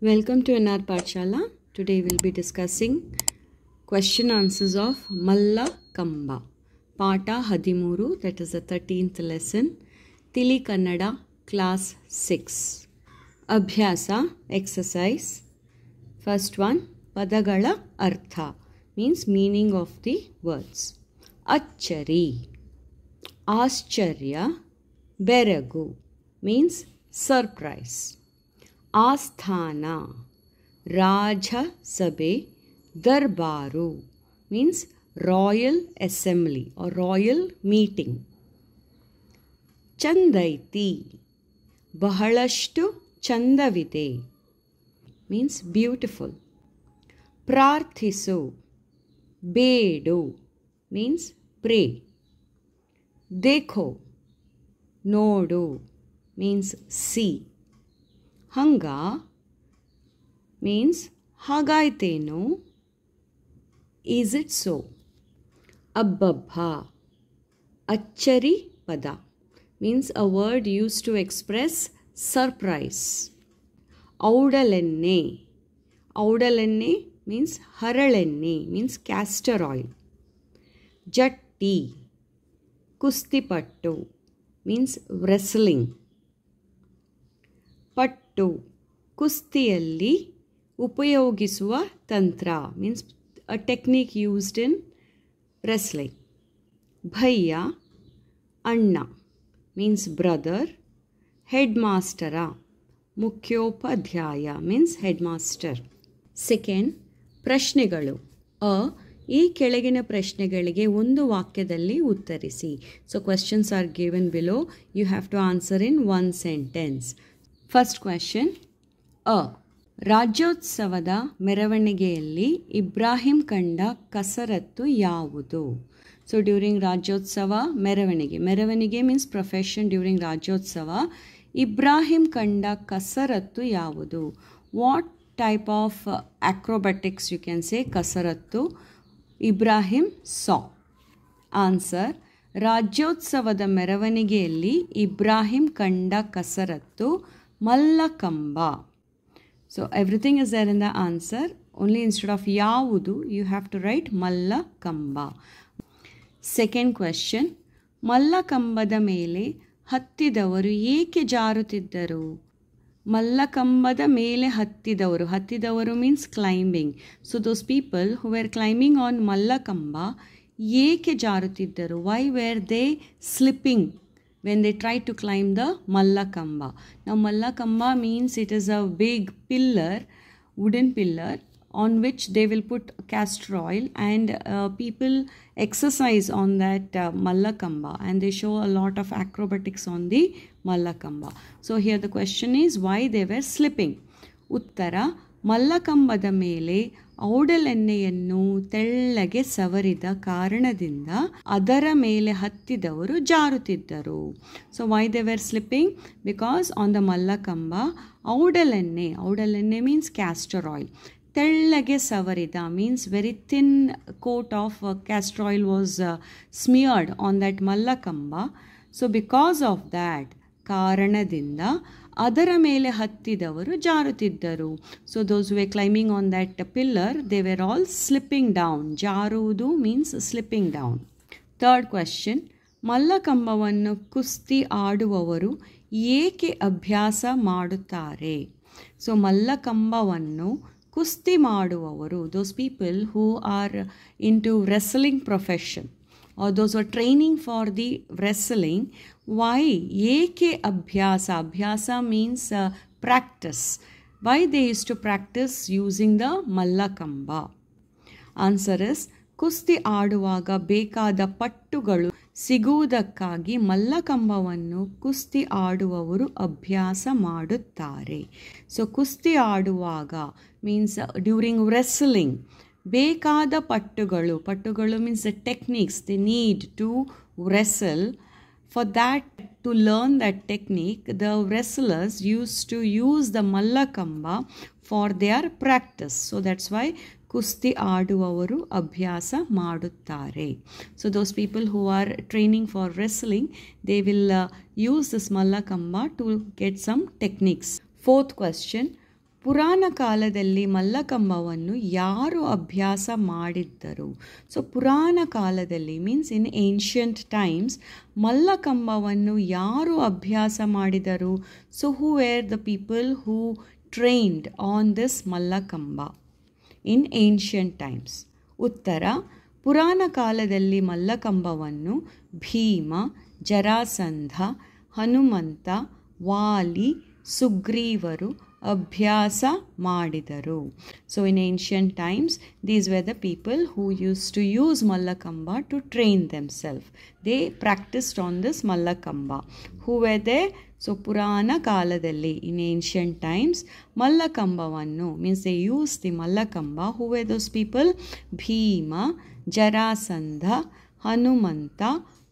Welcome to NR Pathshala. Today we'll be discussing question answers of Malla Kamba. Pata Hadimuru, that is the 13th lesson. Tili Kannada, class 6. Abhyasa, exercise. First one, Padagala Artha, means meaning of the words. Achari, Ascharya, Beragu, means surprise. ಆಸ್ಥಾನ ರಾಜಸಭೆ ದರ್ಬಾರು means royal assembly or royal meeting. ಚಂದೈತಿ ಬಹಳಷ್ಟು ಚಂದವಿದೆ means beautiful. ಪ್ರಾರ್ಥಿಸು ಬೇಡು means pray. ದೇಖೋ ನೋಡು ಮೀನ್ಸ್ ಸಿ. ಹಂಗ ಮೀನ್ಸ್ ಹಾಗಾಯ್ತೇನು, ಈಸ್ ಇಟ್ ಸೋ. ಅಬ್ಬಬ್ಬ ಅಚ್ಚರಿ ಪದ means a word use to express surprise. ಔಡಲೆಣ್ಣೆ, ಔಡಲೆಣ್ಣೆ ಮೀನ್ಸ್ ಹರಳೆಣ್ಣೆ ಮೀನ್ಸ್ ಕ್ಯಾಸ್ಟರ್ ಆಯಿಲ್. ಜಟ್ಟಿ ಕುಸ್ತಿಪಟ್ಟು ಮೀನ್ಸ್ ರೆಸ್ಲಿಂಗ್. ಪಟ್ಟು ಕುಸ್ತಿಯಲ್ಲಿ ಉಪಯೋಗಿಸುವ ತಂತ್ರ means a technique used in wrestling. ಭಯ್ಯ ಅಣ್ಣ ಮೀನ್ಸ್ ಬ್ರದರ್. ಹೆಡ್ ಮಾಸ್ಟರ ಮುಖ್ಯೋಪಾಧ್ಯಾಯ ಮೀನ್ಸ್ ಹೆಡ್ ಮಾಸ್ಟರ್. ಸೆಕೆಂಡ್, ಪ್ರಶ್ನೆಗಳು. ಈ ಕೆಳಗಿನ ಪ್ರಶ್ನೆಗಳಿಗೆ ಒಂದು ವಾಕ್ಯದಲ್ಲಿ ಉತ್ತರಿಸಿ. So questions are given below. You have to answer in one sentence. First question. ರಾಜ್ಯೋತ್ಸವದ ಮೆರವಣಿಗೆಯಲ್ಲಿ ಇಬ್ರಾಹಿಂ ಕಂಡ ಕಸರತ್ತು ಯಾವುದು? ಸೊ ಡ್ಯೂರಿಂಗ್ ರಾಜ್ಯೋತ್ಸವ ಮೆರವಣಿಗೆ, ಮೆರವಣಿಗೆ means profession. During Rajyotsava Ibrahim ಕಂಡ ಕಸರತ್ತು ಯಾವುದು? What type of acrobatics you can say ಕಸರತ್ತು ಇಬ್ರಾಹಿಂ ಸಾ? ಆನ್ಸರ್, ರಾಜ್ಯೋತ್ಸವದ ಮೆರವಣಿಗೆಯಲ್ಲಿ ಇಬ್ರಾಹಿಂ ಕಂಡ ಕಸರತ್ತು mallakhamb. So everything is there in the answer. Only instead of yavudu, you have to write Mallakamba. Second question. ಮಲ್ಲಕಂಬದ ಮೇಲೆ ಹತ್ತಿದವರು ಏಕೆ ಜಾರುತ್ತಿದ್ದರು? ಮಲ್ಲಕಂಬದ ಮೇಲೆ ಹತ್ತಿದವರು, ಹತ್ತಿದವರು means climbing. So those people who were climbing on mallakhamb ಏಕೆ ಜಾರುತ್ತಿದ್ದರು? Why were they slipping when they try to climb the Mallakamba? Now Mallakamba means it is a big pillar, wooden pillar on which they will put castor oil, and people exercise on that Mallakamba, and they show a lot of acrobatics on the Mallakamba. So here the question is why they were slipping. Uttara, ಮಲ್ಲಕಂಬದ ಮೇಲೆ ಔಡಲೆಣ್ಣೆಯನ್ನು ತೆಳ್ಳಗೆ ಸವರಿದ ಕಾರಣದಿಂದ ಅದರ ಮೇಲೆ ಹತ್ತಿದವರು ಜಾರುತ್ತಿದ್ದರು. So why they were slipping? Because on the mallakhamb ಔಡಲೆಣ್ಣೆ, ಔಡಲೆಣ್ಣೆ ಮೀನ್ಸ್ ಕ್ಯಾಸ್ಟರ್ ಆಯಿಲ್, ತೆಳ್ಳಗೆ ಸವರಿದ means very thin coat of castor oil was smeared on that mallakhamb. So because of that, ಕಾರಣದಿಂದ ಅದರ ಮೇಲೆ ಹತ್ತಿದವರು ಜಾರುತ್ತಿದ್ದರು. So those were climbing on that pillar, they were all slipping down. ಜಾರುವುದು means slipping down. Third question. ಮಲ್ಲಕಂಬವನ್ನು ಕುಸ್ತಿ ಆಡುವವರು ಏಕೆ ಅಭ್ಯಾಸ ಮಾಡುತ್ತಾರೆ? ಸೊ ಮಲ್ಲಕಂಬವನ್ನು ಕುಸ್ತಿ ಮಾಡುವವರು, those people who are into wrestling profession or those who are training for the wrestling, why? Eke abhyasa, abhyasa means practice. Why they used to practice using the mallakamba? Answer is, ಕುಸ್ತಿ ಆಡುವಾಗ ಬೇಕಾದ ಪಟ್ಟುಗಳು ಸಿಗುವುದಕ್ಕಾಗಿ ಮಲ್ಲಕಂಬವನ್ನು ಕುಸ್ತಿ ಆಡುವವರು ಅಭ್ಯಾಸ ಮಾಡುತ್ತಾರೆ. So ಕುಸ್ತಿ ಆಡುವಾಗ means during wrestling ಬೇಕಾದ ಪಟ್ಟುಗಳು, ಪಟ್ಟುಗಳು means the techniques they need to wrestle. For that, to learn that technique, the wrestlers used to use the mallakamba for their practice. So that's why ಕುಸ್ತಿ ಆಡುವವರು ಅಭ್ಯಾಸ ಮಾಡುತ್ತಾರೆ. So those people who are training for wrestling, they will use this mallakamba to get some techniques. Fourth question. ಪುರಾಣ ಕಾಲದಲ್ಲಿ ಮಲ್ಲಕಂಬವನ್ನು ಯಾರು ಅಭ್ಯಾಸ ಮಾಡಿದ್ದರು? So ಪುರಾಣ ಕಾಲದಲ್ಲಿ ಮೀನ್ಸ್ ಇನ್ ಏನ್ಷಿಯಂಟ್ ಟೈಮ್ಸ್ ಮಲ್ಲಕಂಬವನ್ನು ಯಾರು ಅಭ್ಯಾಸ ಮಾಡಿದರು? So who were the people who trained on this mallakhamb in ancient times? ಉತ್ತರ: ಪುರಾಣ ಕಾಲದಲ್ಲಿ ಮಲ್ಲಕಂಬವನ್ನು ಭೀಮ, ಜರಾಸಂಧ, ಹನುಮಂತ, ವಾಲಿ, ಸುಗ್ರೀವರು ಅಭ್ಯಾಸ ಮಾಡಿದರು. So in ancient times these were the people who use to use mallakhamb to train themselves. They practised on this mallakhamb. Who were they? So ಪುರಾಣ ಕಾಲದಲ್ಲಿ in ancient times ಮಲ್ಲಕಂಬವನ್ನು means they use the mallakhamb. Who were those people? Bhima, Jarasandha, Hanumantha,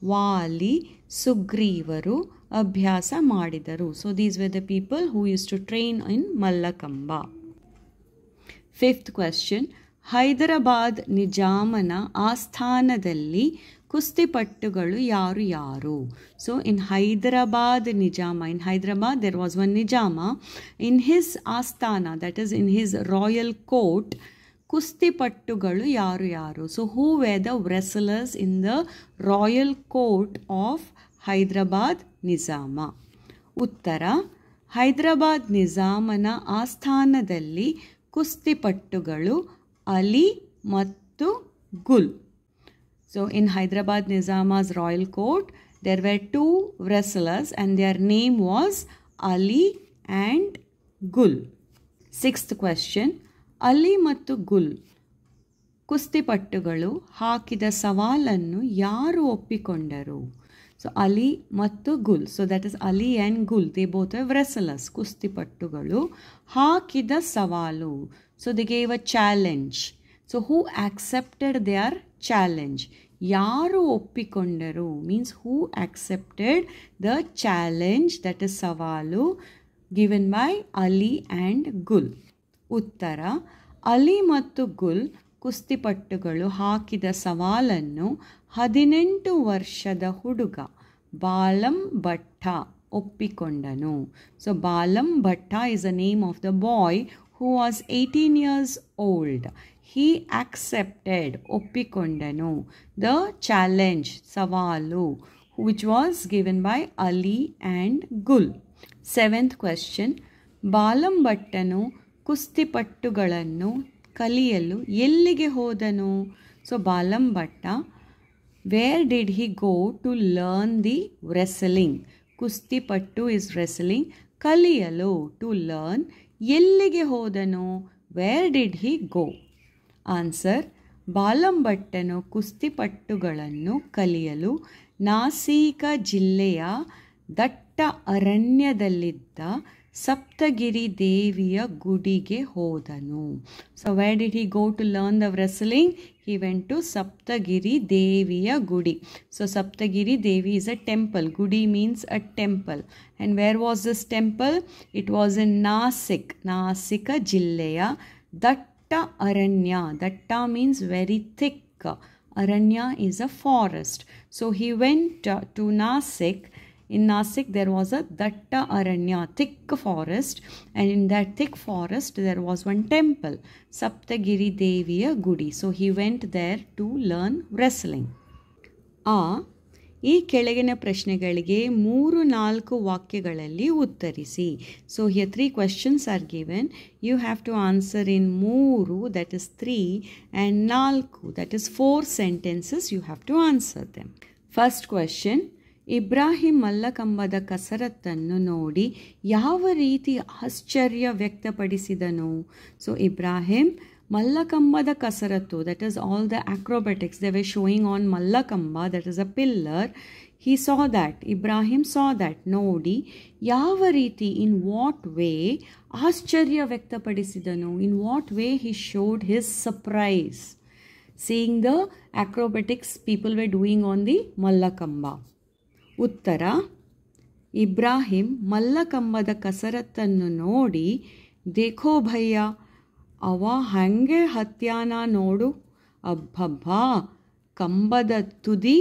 Vali, ಸುಗ್ರೀವರು ಅಭ್ಯಾಸ ಮಾಡಿದರು. So these were the people who use to train in mallakhamb. Fifth question: Hyderabad ನಿಜಾಮನ ಆಸ್ಥಾನದಲ್ಲಿ ಕುಸ್ತಿಪಟ್ಟುಗಳು ಯಾರು ಯಾರು? So in Hyderabad Nizam, in Hyderabad there was one nijama. In his ಆಸ್ಥಾನ, that is in his royal court, ಕುಸ್ತಿಪಟ್ಟುಗಳು ಯಾರು ಯಾರು? So who were the wrestlers in the royal court of Hyderabad Nizam? ಉತ್ತರ: ಹೈದರಾಬಾದ್ ನಿಜಾಮನ ಆಸ್ಥಾನದಲ್ಲಿ ಕುಸ್ತಿಪಟ್ಟುಗಳು ಅಲಿ ಮತ್ತು Gul. So in Hyderabad Nizam's royal court there were two wrestlers and their name was Ali and Gul. Sixth question: Ali ಮತ್ತು ಗುಲ್ ಕುಸ್ತಿಪಟ್ಟುಗಳು ಹಾಕಿದ ಸವಾಲನ್ನು ಯಾರು ಒಪ್ಪಿಕೊಂಡರು? ಸೊ ಅಲಿ ಮತ್ತು Gul, so that is Ali and Gul, they both are wrestlers. ಕುಸ್ತಿಪಟ್ಟುಗಳು ಹಾಕಿದ ಸವಾಲು, so they gave a challenge. So who accepted their challenge? ಯಾರು ಒಪ್ಪಿಕೊಂಡರು means who accepted the challenge, that is ಸವಾಲು given by Ali and Gul? ಉತ್ತರ: ಅಲಿ ಮತ್ತು ಗುಲ್ ಕುಸ್ತಿಪಟ್ಟುಗಳು ಹಾಕಿದ ಸವಾಲನ್ನು 18 ವರ್ಷದ ಹುಡುಗ ಬಾಲಂ ಭಟ್ಟ ಒಪ್ಪಿಕೊಂಡನು. So Balam Bhatta is the name of the boy who was 18 years old. He accepted, ಒಪ್ಪಿಕೊಂಡನು, the challenge, ಸವಾಲು, which was given by Ali and Gul. Seventh question: Balam ಭಟ್ಟನು ಕುಸ್ತಿಪಟ್ಟುಗಳನ್ನು ಕಲಿಯಲು ಎಲ್ಲಿಗೆ ಹೋದನು? So Balam Bhatta, where did he go to learn the wrestling? ಕುಸ್ತಿಪಟ್ಟು is wrestling. ಕಲಿಯಲು to learn, ಎಲ್ಲಿಗೆ ಹೋದನು? Where did he go? Answer: Balam ಭಟ್ಟನು ಕುಸ್ತಿಪಟ್ಟುಗಳನ್ನು ಕಲಿಯಲು ನಾಸಿಕ ಜಿಲ್ಲೆಯ ದಟ್ಟ ಅರಣ್ಯದಲ್ಲಿದ್ದ ಸಪ್ತಗಿರಿ ದೇವಿಯ ಗುಡಿಗೆ ಹೋದನು. So where did he go to learn the wrestling? He went to Saptagiri ದೇವಿಯ ಗುಡಿ. So Saptagiri Devi is a temple. Gudi means a temple. And where was this temple? It was in Nasik. ನಾಸಿಕ ಜಿಲ್ಲೆಯ ದಟ್ಟ ಅರಣ್ಯ. ದಟ್ಟ means very thick. Aranya is a forest. So he went to Nasik. In Nasik there was a Datta Aranya, thick forest, and in that thick forest there was one temple, Saptagiri Deviya Gudi. So he went there to learn wrestling. ಈ ಕೆಳಗಿನ ಪ್ರಶ್ನೆಗಳಿಗೆ 3-4 ವಾಕ್ಯಗಳಲ್ಲಿ ಉತ್ತರಿಸಿ. So here 3 questions are given. You have to answer in 3, that is 3, and 4, that is 4 sentences. You have to answer them. First question: Ibrahim ಮಲ್ಲಕಂಬದ ಕಸರತ್ತನ್ನು ನೋಡಿ ಯಾವ ರೀತಿ ಆಶ್ಚರ್ಯ ವ್ಯಕ್ತಪಡಿಸಿದನು? ಸೊ ಇಬ್ರಾಹಿಂ ಮಲ್ಲಕಂಬದ ಕಸರತ್ತು, that is all the acrobatics they were showing on Mallakamba, that is a pillar. He saw that, Ibrahim saw that, ನೋಡಿ ಯಾವ ರೀತಿ, in what way ಆಶ್ಚರ್ಯ ವ್ಯಕ್ತಪಡಿಸಿದನು? In what way he showed his surprise seeing the acrobatics people were doing on the Mallakamba. ಉತ್ತರ: ಇಬ್ರಾಹಿಂ ಮಲ್ಲಕಂಬದ ಕಸರತ್ತನ್ನು ನೋಡಿ, ದೇಖೋ ಭಯ್ಯ, ಅವ ಹಾಗೆ ಹತ್ಯಾನ ನೋಡು, ಅಬ್ಬಬ್ಬಾ, ಕಂಬದ ತುದಿ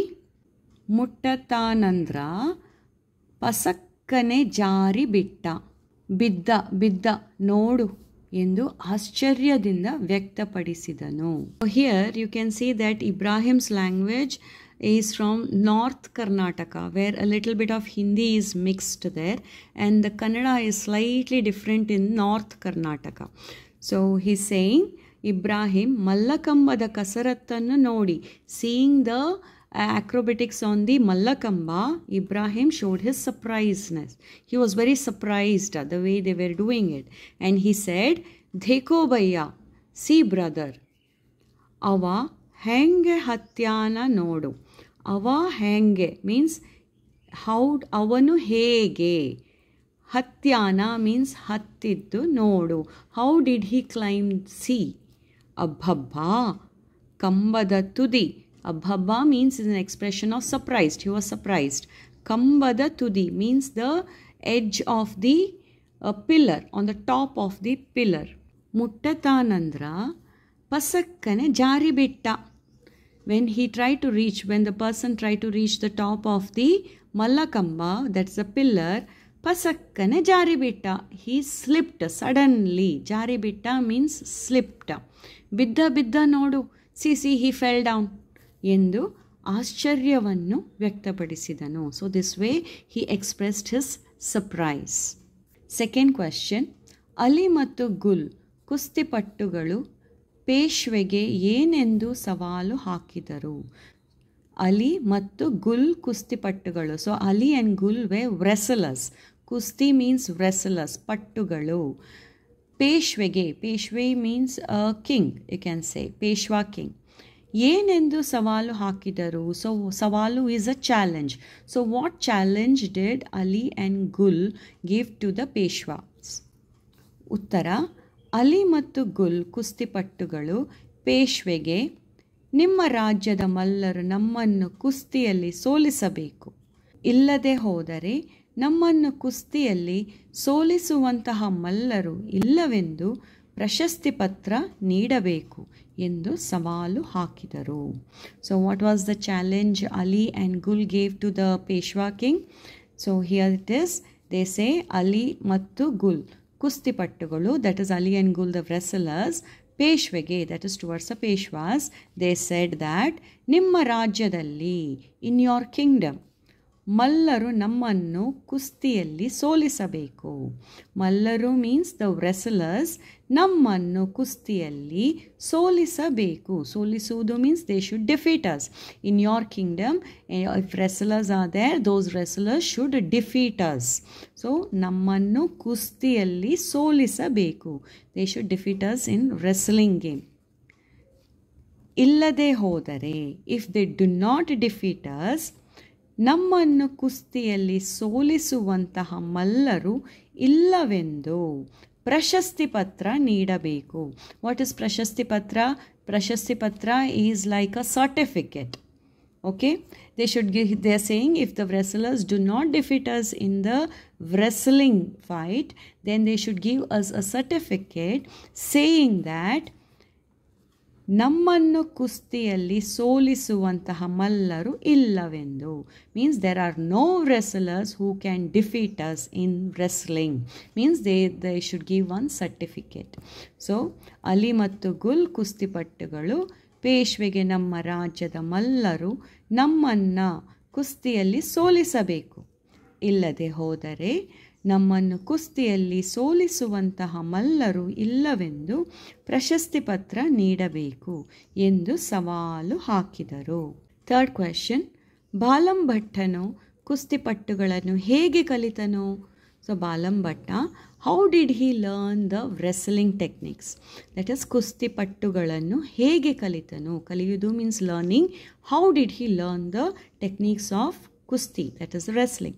ಮುಟ್ಟತಾನಂದ್ರ ಪಸಕ್ಕನೆ ಜಾರಿ ಬಿಟ್ಟ, ಬಿದ್ದ ನೋಡು, ಎಂದು ಆಶ್ಚರ್ಯದಿಂದ ವ್ಯಕ್ತಪಡಿಸಿದನು. Here you can see that Ibrahim's language is from North Karnataka, where a little bit of Hindi is mixed there, and the Kannada is slightly different in North Karnataka. So he's saying Ibrahim Mallakambada Kasarattannu nodi, seeing the acrobatics on the Mallakamba, Ibrahim showed his surpriseness. He was very surprised at the way they were doing it, and he said, "Dekho bhaiya, see brother, ava ಹೆಂಗೆ ಹತ್ಯಾನ ನೋಡು." ಅವ ಹೆಂಗೆ means how, ಅವನು ಹೇಗೆ. ಹತ್ಯಾನ means ಹತ್ತಿದ್ದು ನೋಡು. How did he climb see. ಅಬ್ಬಬ್ಬಾ, ಕಂಬದ ತುದಿ. ಅಬ್ಬಬ್ಬಾ means is an expression of surprised. He was surprised. ಕಂಬದ ತುದಿ means the edge of the pillar, on the top of the pillar. ಮುಟ್ಟತಾನಂದ್ರ ಪಸಕ್ಕನೆ ಜಾರಿ ಬಿಟ್ಟ. When the person tried to reach the top of the Mallakamba, that's the pillar, pasakkane jari bitta. He slipped suddenly. Jari bitta means slipped. Bidda nodu. See, he fell down. ಎಂದು ಆಶ್ಚರ್ಯವನ್ನು ವ್ಯಕ್ತಪಡಿಸಿದನು. So this way he expressed his surprise. Second question, Ali ಮತ್ತು ಗುಲ್ ಕುಸ್ತಿಪಟ್ಟುಗಳು ಪೇಶ್ವೆಗೆ ಏನೆಂದು ಸವಾಲು ಹಾಕಿದರು. ಅಲಿ ಮತ್ತು ಗುಲ್ ಕುಸ್ತಿಪಟ್ಟುಗಳು. So Ali and Gul were wrestlers. ಕುಸ್ತಿ means wrestlers, ಪಟ್ಟುಗಳು. ಪೇಶ್ವೆಗೆ, Peshwa means king, you can say Peshwa king. ಏನೆಂದು ಸವಾಲು ಹಾಕಿದರು. ಸೊ ಸವಾಲು is a challenge. So what challenge did Ali and Gul give to the Peshwas. ಉತ್ತರ, ಅಲಿ ಮತ್ತು ಗುಲ್ ಕುಸ್ತಿಪಟ್ಟುಗಳು ಪೇಶ್ವೆಗೆ, ನಿಮ್ಮ ರಾಜ್ಯದ ಮಲ್ಲರು ನಮ್ಮನ್ನು ಕುಸ್ತಿಯಲ್ಲಿ ಸೋಲಿಸಬೇಕು, ಇಲ್ಲದೆ ಹೋದರೆ ನಮ್ಮನ್ನು ಕುಸ್ತಿಯಲ್ಲಿ ಸೋಲಿಸುವಂತಹ ಮಲ್ಲರು ಇಲ್ಲವೆಂದು ಪ್ರಶಸ್ತಿ ಪತ್ರ ನೀಡಬೇಕು ಎಂದು ಸವಾಲು ಹಾಕಿದರು. So what was the challenge Ali and Gul gave to the Peshwa king. So here it is, they say Ali ಮತ್ತು Gul ಕುಸ್ತಿಪಟ್ಟುಗಳು, that is Ali and Gul the wrestlers, ಪೇಶ್ವೆಗೆ, that is towards the Peshwas, they said that ನಿಮ್ಮ ರಾಜ್ಯದಲ್ಲಿ, in your kingdom, ಮಲ್ಲರು ನಮ್ಮನ್ನು ಕುಸ್ತಿಯಲ್ಲಿ ಸೋಲಿಸಬೇಕು. ಮಲ್ಲರು means the wrestlers, ನಮ್ಮನ್ನು ಕುಸ್ತಿಯಲ್ಲಿ ಸೋಲಿಸಬೇಕು. ಸೋಲಿಸುವುದು means they should defeat us. In your kingdom if wrestlers are there, those wrestlers should defeat us. So ನಮ್ಮನ್ನು ಕುಸ್ತಿಯಲ್ಲಿ ಸೋಲಿಸಬೇಕು. They should defeat us in wrestling game. ಇಲ್ಲದೆ ಹೋದರೆ, if they do not defeat us, ನಮ್ಮನ್ನು ಕುಸ್ತಿಯಲ್ಲಿ ಸೋಲಿಸುವಂತಹ ಮಲ್ಲರು ಇಲ್ಲವೆಂದು ಪ್ರಶಸ್ತಿ ಪತ್ರ ನೀಡಬೇಕು. ವಾಟ್ ಇಸ್ ಪ್ರಶಸ್ತಿ ಪತ್ರ? ಪ್ರಶಸ್ತಿ ಪತ್ರ is like a certificate. Okay, they are saying if the wrestlers do not defeat us in the wrestling fight, then they should give us a certificate saying that ನಮ್ಮನ್ನು ಕುಸ್ತಿಯಲ್ಲಿ ಸೋಲಿಸುವಂತಹ ಮಲ್ಲರು ಇಲ್ಲವೆಂದು. Means there are no wrestlers who can defeat us in wrestling. Means they should give one certificate. So Ali ಮತ್ತು ಗುಲ್ ಕುಸ್ತಿಪಟ್ಟುಗಳು ಪೇಶ್ವೆಗೆ, ನಮ್ಮ ರಾಜ್ಯದ ಮಲ್ಲರು ನಮ್ಮನ್ನು ಕುಸ್ತಿಯಲ್ಲಿ ಸೋಲಿಸಬೇಕು, ಇಲ್ಲದೆ ಹೋದರೆ ನಮ್ಮನ್ನು ಕುಸ್ತಿಯಲ್ಲಿ ಸೋಲಿಸುವಂತಹ ಮಲ್ಲರು ಇಲ್ಲವೆಂದು ಪ್ರಶಸ್ತಿ ಪತ್ರ ನೀಡಬೇಕು ಎಂದು ಸವಾಲು ಹಾಕಿದರು. ಥರ್ಡ್ ಕ್ವೆಶ್ಚನ್, ಬಾಲಂಭಟ್ಟನು ಕುಸ್ತಿಪಟ್ಟುಗಳನ್ನು ಹೇಗೆ ಕಲಿತನು? So Balambhatta, how did he learn the wrestling techniques? That is ಕುಸ್ತಿಪಟ್ಟುಗಳನ್ನು ಹೇಗೆ ಕಲಿತನು? ಕಲಿಯುವುದು means learning. How did he learn the techniques of kushti, that is wrestling?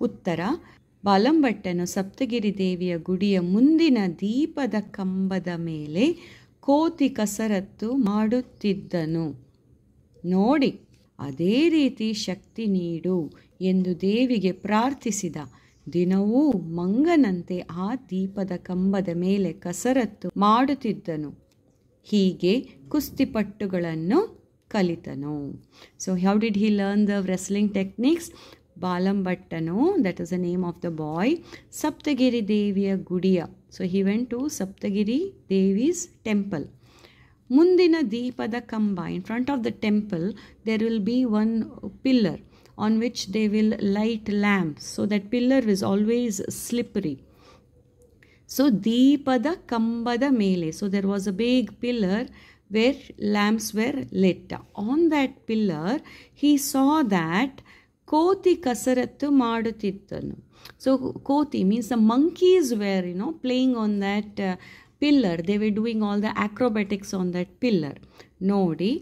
ಉತ್ತರ, ಬಾಲಂಭಟ್ಟನು ಸಪ್ತಗಿರಿ ದೇವಿಯ ಗುಡಿಯ ಮುಂದಿನ ದೀಪದ ಕಂಬದ ಮೇಲೆ ಕೋತಿ ಕಸರತ್ತು ಮಾಡುತ್ತಿದ್ದನು ನೋಡಿ, ಅದೇ ರೀತಿ ಶಕ್ತಿ ನೀಡು ಎಂದು ದೇವಿಗೆ ಪ್ರಾರ್ಥಿಸಿದ. ದಿನವೂ ಮಂಗನಂತೆ ಆ ದೀಪದ ಕಂಬದ ಮೇಲೆ ಕಸರತ್ತು ಮಾಡುತ್ತಿದ್ದನು. ಹೀಗೆ ಕುಸ್ತಿಪಟ್ಟುಗಳನ್ನು ಕಲಿತನು. So how did he learn the wrestling techniques? Balambhattanu, that is the name of the boy, Saptagiri Deviya Gudiya. So he went to Saptagiri Devi's temple. Mundina Deepada Kamba, in front of the temple there will be one pillar on which they will light lamps. So that pillar is always slippery. So Deepada Kambada Mele. So there was a big pillar where lamps were lit. On that pillar he saw that Koti Kasarattu Madutittanu. So Koti means the monkeys were, playing on that pillar. They were doing all the acrobatics on that pillar. Nodi,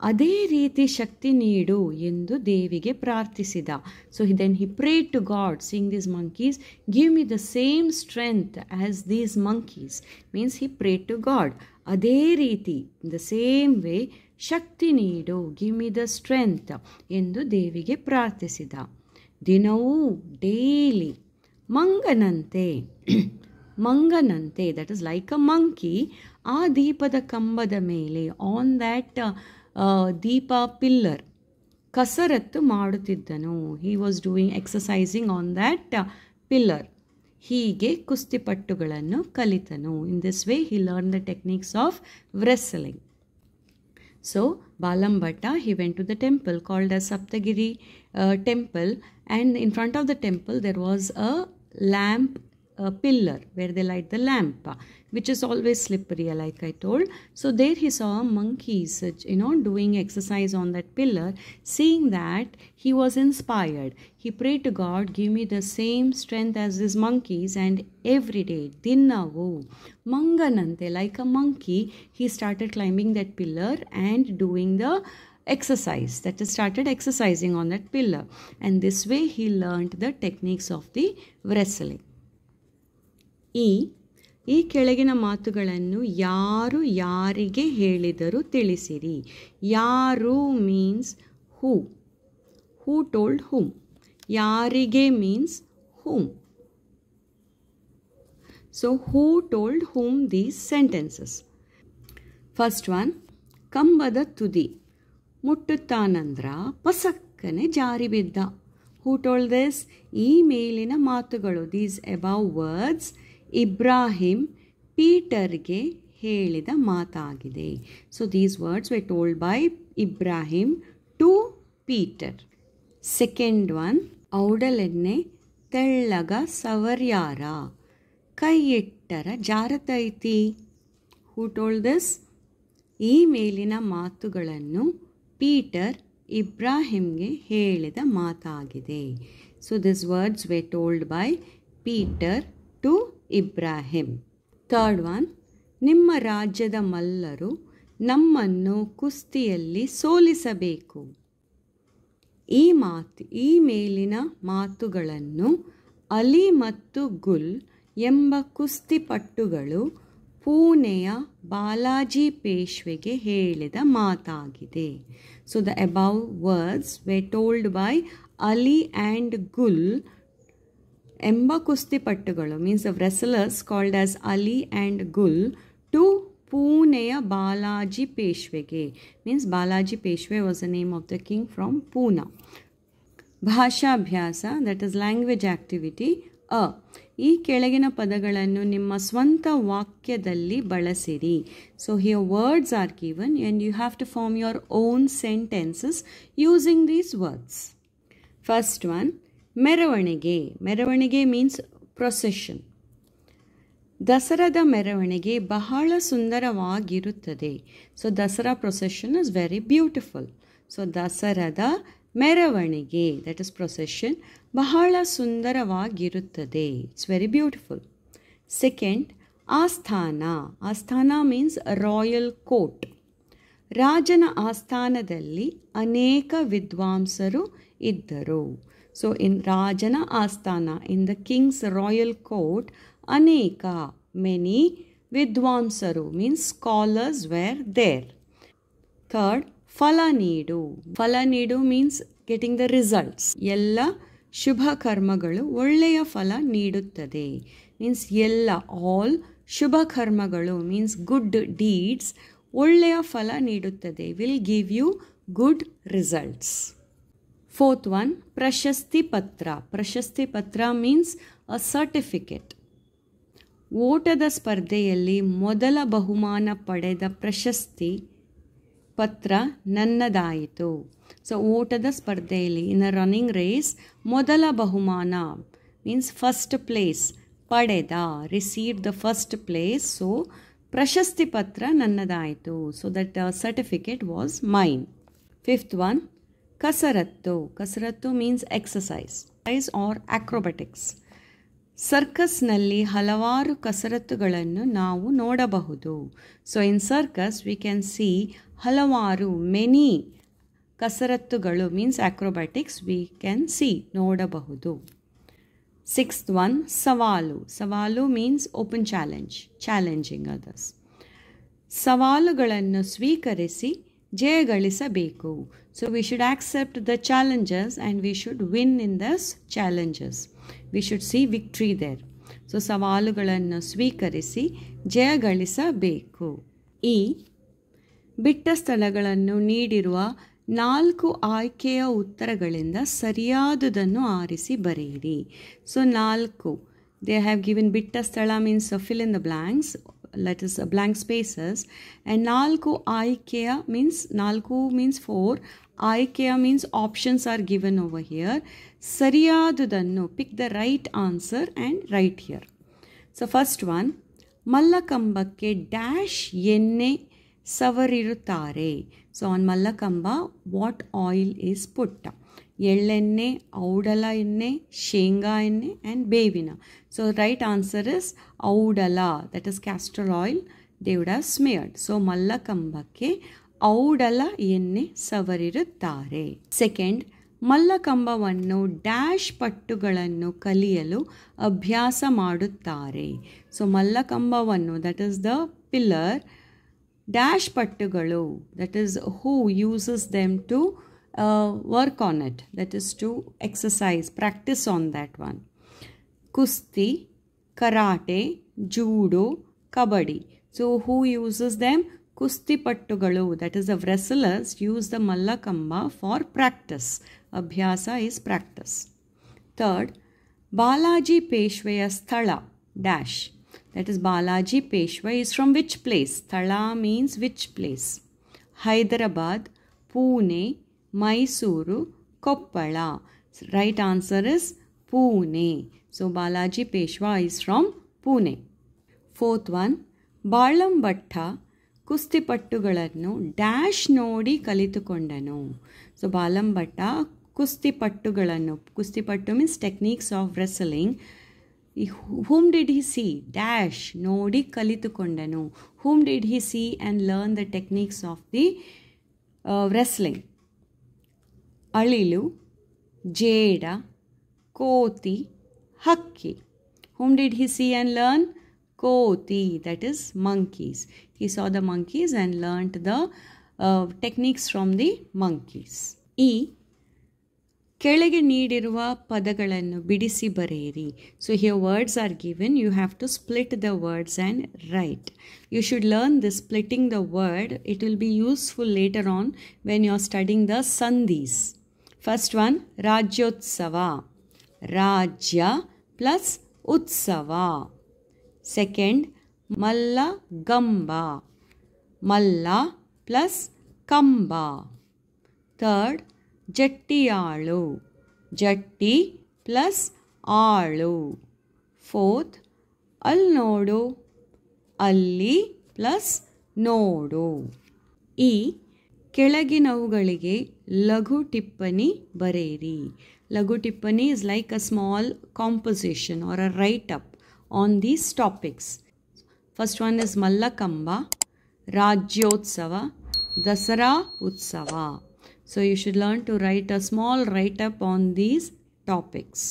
ಅದೇ ರೀತಿ ಶಕ್ತಿ ನೀಡು ಎಂದು ದೇವಿಗೆ ಪ್ರಾರ್ಥಿಸಿದ. So then he prayed to god, seeing these monkeys, give me the same strength as these monkeys. Means he prayed to god. ಅದೇ ರೀತಿ the same way ಶಕ್ತಿ ನೀಡು, give me the strength ಎಂದು ದೇವಿಗೆ ಪ್ರಾರ್ಥಿಸಿದ. ದಿನವೂ ಡೈಲಿ ಮಂಗನಂತೆ that is like a monkey, ಆ ದೀಪದ ಕಂಬದ ಮೇಲೆ, ಆನ್ ದ್ಯಾಟ್ ದೀಪ ಪಿಲ್ಲರ್, ಕಸರತ್ತು ಮಾಡುತ್ತಿದ್ದನು. He was doing exercising on that pillar. ಹೀಗೆ ಕುಸ್ತಿಪಟ್ಟುಗಳನ್ನು ಕಲಿತನು. In this way he learn the techniques of wrestling. So Balambhatta, he went to the temple called as Saptagiri temple, and in front of the temple there was a lamp, a pillar where they light the lamp, which is always slippery, like I told. So there he saw monkeys, doing exercise on that pillar. Seeing that, he was inspired. He prayed to God, give me the same strength as these monkeys. And every day, dinnavu manganante, like a monkey, he started climbing that pillar and doing the exercise. That is, started exercising on that pillar. And this way he learned the techniques of the wrestling. ಈ ಕೆಳಗಿನ ಮಾತುಗಳನ್ನು ಯಾರು ಯಾರಿಗೆ ಹೇಳಿದರು ತಿಳಿಸಿರಿ. ಯಾರು means who. Who told ಹೂಮ್. ಯಾರಿಗೆ means whom. So who told whom these sentences? First one, ಕಂಬದ ತುದಿ ಮುಟ್ಟುತ್ತಾನಂದ್ರ ಪಸಕ್ಕನೆ ಜಾರಿ ಬಿದ್ದ. Who told this? ಈ ಮೇಲಿನ ಮಾತುಗಳು, these above words, ಇಬ್ರಾಹಿಂ ಪೀಟರ್ಗೆ ಹೇಳಿದ ಮಾತಾಗಿದೆ. So these words were told by Ibrahim to Peter. Second one, ಔಡಲೆನ್ನೆ ತೆಳ್ಳಗ ಸವರ್ಯಾರ ಕೈ ಇಟ್ಟರ ಜಾರತೈತಿ. Who told this? ಈ ಮೇಲಿನ ಮಾತುಗಳನ್ನು ಪೀಟರ್ ಇಬ್ರಾಹಿಂಗೆ ಹೇಳಿದ ಮಾತಾಗಿದೆ. So these words were told by Peter to Ibrahim. Third one, ನಿಮ್ಮ ರಾಜ್ಯದ ಮಲ್ಲರು ನಮ್ಮನ್ನು ಕುಸ್ತಿಯಲ್ಲಿ ಸೋಲಿಸಬೇಕು. ಈ ಮೇಲಿನ ಮಾತುಗಳನ್ನು ಅಲಿ ಮತ್ತು ಗುಲ್ ಎಂಬ ಕುಸ್ತಿಪಟ್ಟುಗಳು ಪೂನೆಯ ಬಾಲಾಜಿ ಪೇಶ್ವೆಗೆ ಹೇಳಿದ ಮಾತಾಗಿದೆ. So the above words were told by Ali and Gul ಎಂಬ ಕುಸ್ತಿಪಟ್ಟುಗಳು, means the wrestlers called as Ali and Gul, to ಪೂನೆಯ Balaji ಪೇಶ್ವೆಗೆ, means Balaji Peshwa was the name of the king from Pune. ಭಾಷಾಭ್ಯಾಸ, that is language activity. ಈ ಕೆಳಗಿನ ಪದಗಳನ್ನು ನಿಮ್ಮ ಸ್ವಂತ ವಾಕ್ಯದಲ್ಲಿ ಬಳಸಿರಿ. So here words are given and you have to form your own sentences using these words. First one, ಮೆರವಣಿಗೆ. ಮೆರವಣಿಗೆ means procession. ದಸರಾದ ಮೆರವಣಿಗೆ ಬಹಳ ಸುಂದರವಾಗಿರುತ್ತದೆ. So Dasara procession is very beautiful. So ದಸರಾದ ಮೆರವಣಿಗೆ, that is procession, ಬಹಳ ಸುಂದರವಾಗಿರುತ್ತದೆ. It's very beautiful. Second, ಆಸ್ಥಾನ. ಆಸ್ಥಾನ means ರಾಯಲ್ ಕೋರ್ಟ್. ರಾಜನ ಆಸ್ಥಾನದಲ್ಲಿ ಅನೇಕ ವಿದ್ವಾಂಸರು ಇದ್ದರು. So in ರಾಜನ ಆಸ್ಥಾನ, in the king's royal court, ಅನೇಕ, many, ವಿದ್ವಾಂಸರು means scholars were there. Third, ಫಲ ನೀಡು. ಫಲ ನೀಡು means getting the results. ಎಲ್ಲ ಶುಭ ಕರ್ಮಗಳು ಒಳ್ಳೆಯ ಫಲ ನೀಡುತ್ತದೆ. means ಎಲ್ಲ, all ಶುಭ ಕರ್ಮಗಳು means good deeds, ಒಳ್ಳೆಯ ಫಲ ನೀಡುತ್ತದೆ, will give you good results. Fourth one, Prashasti Patra. Prashasti Patra means a certificate. ಓಟದ ಸ್ಪರ್ಧೆಯಲ್ಲಿ ಮೊದಲ ಬಹುಮಾನ ಪಡೆದ ಪ್ರಶಸ್ತಿ ಪತ್ರ ನನ್ನದಾಯಿತು. ಸೊ ಓಟದ ಸ್ಪರ್ಧೆಯಲ್ಲಿ ಇನ್ ಅ ರನ್ನಿಂಗ್ ರೇಸ್ ಮೊದಲ ಬಹುಮಾನ ಮೀನ್ಸ್ ಫಸ್ಟ್ ಪ್ಲೇಸ್ ಪಡೆದ, receive the first place. So ಪ್ರಶಸ್ತಿ ಪತ್ರ ನನ್ನದಾಯಿತು. So that certificate was mine. Fifth one, ಕಸರತ್ತು. ಕಸರತ್ತು ಮೀನ್ಸ್ ಎಕ್ಸಸೈಸ್ ಆರ್ ಆಕ್ರೋಬ್ಯಾಟಿಕ್ಸ್. ಸರ್ಕಸ್ನಲ್ಲಿ ಹಲವಾರು ಕಸರತ್ತುಗಳನ್ನು ನಾವು ನೋಡಬಹುದು. So in circus we can see ಹಲವಾರು, ಮೆನಿ ಕಸರತ್ತುಗಳು means acrobatics we can see, ನೋಡಬಹುದು. ಸಿಕ್ಸ್ತ್ ಒನ್, ಸವಾಲು. ಸವಾಲು means open challenge, challenging others. ಸವಾಲುಗಳನ್ನು ಸ್ವೀಕರಿಸಿ ಜಯಗಳಿಸಬೇಕು. So we should accept the challenges and we should win in thus challenges. We should see victory there. So ಸವಾಲುಗಳನ್ನು ಸ್ವೀಕರಿಸಿ ಜಯಗಳಿಸಬೇಕು. ಈ ಬಿಟ್ಟ ಸ್ಥಳಗಳನ್ನು ನೀಡಿರುವ 4 ಆಯ್ಕೆಯ ಉತ್ತರಗಳಿಂದ ಸರಿಯಾದುದನ್ನು ಆರಿಸಿ ಬರೆಯಿರಿ. ಸೊ 4 ದೇ ಹ್ಯಾವ್ ಗಿವನ್ ಬಿಟ್ಟ ಸ್ಥಳ means fill in the blanks, let is blank spaces, and 4 ಆಯ್ಕೆಯ means 4 means 4, ಆಯ್ಕೆಯ means options are given over here. ಸರಿಯಾದುದನ್ನು pick the right answer and write here. So first one, ಮಲ್ಲಕಂಬಕ್ಕೆ dash ಎಣ್ಣೆ ಸವರಿರುತ್ತಾರೆ. So on mallakhamb what oil is put? ಎಳ್ಳೆಣ್ಣೆ, ಔಡಲ ಎಣ್ಣೆ, ಶೇಂಗಾ ಎಣ್ಣೆ ಆ್ಯಂಡ್ ಬೇವಿನ. So right answer is audala, that is castor oil they would have smeared. So ಮಲ್ಲಕಂಬಕ್ಕೆ ಔಡಲ ಎಣ್ಣೆ ಸವರಿರುತ್ತಾರೆ. ಸೆಕೆಂಡ್, ಮಲ್ಲಕಂಬವನ್ನು ಡ್ಯಾಶ್ ಪಟ್ಟುಗಳನ್ನು ಕಲಿಯಲು ಅಭ್ಯಾಸ ಮಾಡುತ್ತಾರೆ. ಸೊ ಮಲ್ಲಕಂಬವನ್ನು, that is the pillar, dash ಪಟ್ಟುಗಳು, that is who uses them to work on it, that is to exercise, practice on that one. Kusti, karate, judo, kabaddi. So who uses them? Kusti pattugalu, that is the wrestlers use the mallakamba for practice. Abhyasa is practice. Third, Balaji Peshwaya sthala dash, that is Balaji Peshwa is from which place? Sthala means which place. Hyderabad, Pune, Mysuru, Koppala. Right answer is Pune. So Balaji Peshwa is from Pune. Fourth one, Balam Bhatta ಕುಸ್ತಿಪಟ್ಟುಗಳನ್ನು dash ನೋಡಿ ಕಲಿತುಕೊಂಡನು. So Balam Bhatta ಕುಸ್ತಿಪಟ್ಟುಗಳನ್ನು, kustipattu means techniques of wrestling. whom did he see? Dash ನೋಡಿ ಕಲಿತುಕೊಂಡನು. whom did he see and learn the techniques of the wrestling? ಅಳಿಲು, ಜೇಡ, ಕೋತಿ, ಹಕ್ಕಿ. whom did he see and learn? Koti, that is monkeys. He saw the monkeys and learnt the techniques from the monkeys. ಈ ಕೆಳಗೆ ನೀಡಿರುವ ಪದಗಳನ್ನು ಬಿಡಿಸಿ ಬರೆಯಿರಿ. So here words are given. You have to split the words and write. You should learn this splitting the word. It will be useful later on when you are studying the sandhis. First one, Rajyotsava. Rajya plus Utsava. Second, Malla Gamba. Malla plus Kamba. Third, Jettiyalu. Jetti plus Alu. Fourth, Alnodu. Alli plus Nodu. ಈ ಕೆಳಗಿನವುಗಳಿಗೆ ಲಘು ಟಿಪ್ಪಣಿ ಬರೆಯಿರಿ. ಲಘು ಟಿಪ್ಪಣಿ is like a small composition or a write-up on these topics. First one is Mallakamba, Rajyotsava, Dasara Utsava. So you should learn to write a small write-up on these topics.